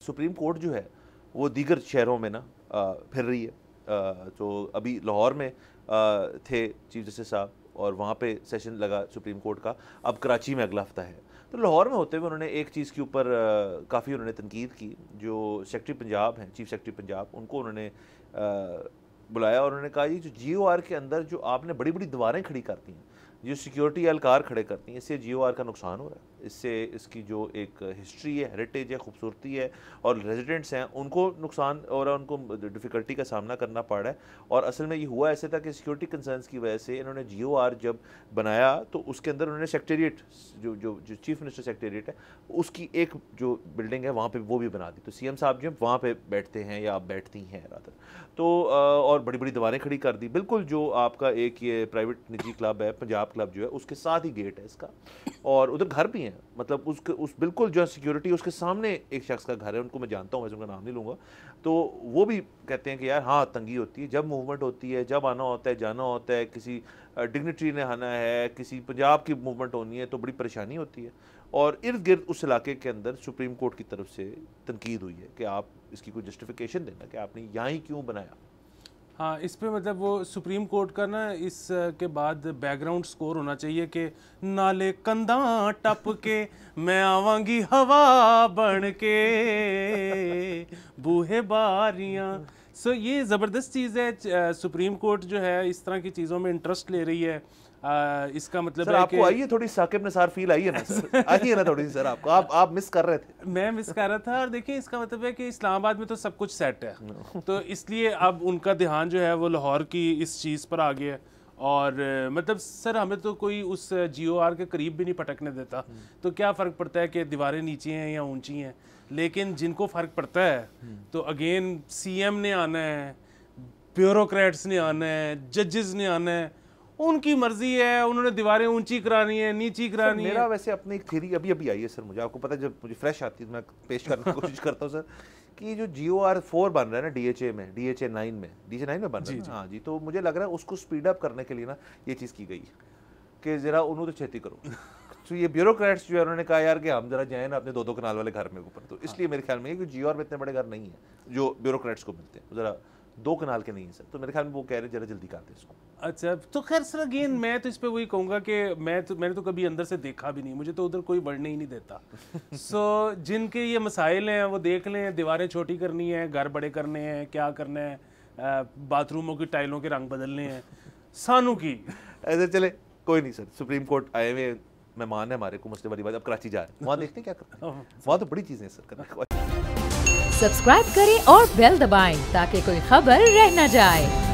Supreme court جو ہے وہ دیگر شہروں میں نا پھر رہی ہے. تو ابھی لاہور میں تھے چیف جسٹس صاحب اور وہاں پہ سیشن لگا سپریم کورٹ کا. اب کراچی میں اگلا ہفتہ ہے. تو لاہور میں ہوتے ہوئے انہوں نے ایک چیز کے اوپر کافی انہوں نے تنقید کی. جو سیکرٹری پنجاب ہیں, چیف سیکرٹری پنجاب, ان کو انہوں نے بلایا اور انہوں نے کہا جو جی او آر کے اندر جو آپ نے بڑی بڑی دیواریں کھڑی کرتی ہیں, جو سیکیورٹی اہلکار کھڑے کرتی ہیں, اس سے جی او آر کا نقصان ہو رہا ہے. اس سے اس کی جو ایک ہسٹری ہے, ہیریٹیج ہے, خوبصورتی ہے, اور ریزیڈنٹس ہیں ان کو نقصان ہو رہا ہے, ان کو ڈیفیکلٹی کا سامنا کرنا پڑ رہا ہے. اور اصل میں یہ ہوا ایسے تھا کہ سیکیورٹی کنسرنس کی وجہ سے انہوں نے جی او آر جب بنایا تو اس کے اندر انہوں نے سیکریٹریٹ جو چیف منسٹر سیکریٹریٹ ہے اس کی ایک جو بلڈنگ ہے وہاں پہ وہ بھی بنا دی. تو سی ایم صاحب جو وہاں پہ بیٹھتے ہیں یا آپ بیٹھتی ہیں راتر, تو اور بڑی بڑی دیواریں کھڑی کر دی. بالکل جو آپ کا ایک یہ پرائیویٹ نجی کلب ہے پنجاب کلب جو ہے اس کے ساتھ ہی گیٹ ہے اس کا, اور ادھر گھر بھی ہیں. مطلب اس بالکل جو ہے سیکیورٹی اس کے سامنے ایک شخص کا گھر ہے, ان کو میں جانتا ہوں, ویسے ان کا نام نہیں لوں گا. تو وہ بھی کہتے ہیں کہ یار ہاں تنگی ہوتی ہے جب موومنٹ ہوتی ہے, جب آنا ہوتا ہے, جانا ہوتا ہے, کسی ڈگنیٹری نے آنا ہے, کسی پنجاب کی موومنٹ ہونی ہے تو بڑی پریشانی ہوتی ہے. اور ارد گرد اس علاقے کے اندر سپریم کورٹ کی طرف سے تنقید ہوئی ہے کہ آپ اس کی کوئی جسٹیفیکیشن دینا کہ آپ نے یہاں ہی کیوں بنایا. ہاں, اس پہ مطلب وہ سپریم کورٹ کا نا اس کے بعد بیک گراؤنڈ سکور ہونا چاہیے کہ نالے کنداں ٹپ کے میں آواں گی ہوا بن کے بوہے باریاں. سو یہ زبردست چیز ہے. سپریم کورٹ جو ہے اس طرح کی چیزوں میں انٹرسٹ لے رہی ہے. اس کا مطلب ہے آپ کو آئیے تھوڑی ثاقب نثار فیل آئی ہے نا سر, آئیے نا تھوڑی سی سر, آپ مس کر رہے تھے. میں مس کر رہا تھا. اور دیکھیں اس کا مطلب ہے کہ اسلام آباد میں تو سب کچھ سیٹ ہے, تو اس لیے اب ان کا دھیان جو ہے وہ لاہور کی اس چیز پر آ گیا ہے. اور مطلب سر ہمیں تو کوئی اس جی او آر کے قریب بھی نہیں پٹکنے دیتا, تو کیا فرق پڑتا ہے کہ دیواریں نیچے ہیں یا اونچی ہیں. لیکن جن کو فرق پڑتا ہے تو اگین سی ایم نے آنا ہے, بیوروکریٹس نے آنا ہے, ججز نے آنا ہے, ان کی مرضی ہے, انہوں نے دیواریں اونچی کرانی ہے, نیچی کرانی ہے. میرا ویسے اپنی ایک تھیری ابھی آئی ہے سر, مجھے آپ کو پتہ ہے جب مجھے فریش آتی ہے میں پیش کرنے کی کوشش کرتا ہوں سر, کہ جو جی او آر 4 بن رہا ہے نا ڈی ایچ اے میں, ڈی ایچ اے 9 میں بن رہا ہے. ہاں جی, تو مجھے لگ رہا ہے اس کو سپیڈ اپ کرنے کے لیے نا یہ چیز کی گئی کہ ذرا انہوں تو چھیتی کرو. تو یہ بیوروکریٹس جو ہے انہوں نے کہا یار کہ ہم ذرا جائیں نا اپنے 2 کنال والے گھر میں اوپر, تو اس لیے میرے خیال میں کہ جی او آر میں اتنے بڑے گھر نہیں ہیں جو بیوروکریٹس کو ملتے ہیں, ذرا 2 کنال کے نہیں ہیں سر. تو میرے خیال میں وہ کہہ رہے ہیں ذرا جلدی کر دیں اس کو. اچھا, تو خیر سر اگین میں تو اس پہ وہی کہوں گا کہ میں نے تو کبھی اندر سے دیکھا بھی نہیں, مجھے تو ادھر کوئی بڑھنے ہی نہیں دیتا. سو جن کے یہ مسائل ہیں وہ دیکھ لیں, دیواریں چھوٹی کرنی ہے, گھر بڑے کرنے ہیں, کیا کرنا ہے, باتھ روموں کی ٹائلوں کے رنگ بدلنے ہیں, سانو کی. ایسے چلے کوئی نہیں سر, سپریم کورٹ آئے ہوئے مہمان ہیں ہمارے کو مسئلے والی بات. اب کراچی جا رہے ہیں, وہاں دیکھتے ہیں کیا کرتے ہیں, وہاں تو بڑی چیزیں ہیں سر کرنے کے بعد. سبسکرائب کریں اور بیل دبائیں تاکہ کوئی خبر رہ نہ جائے.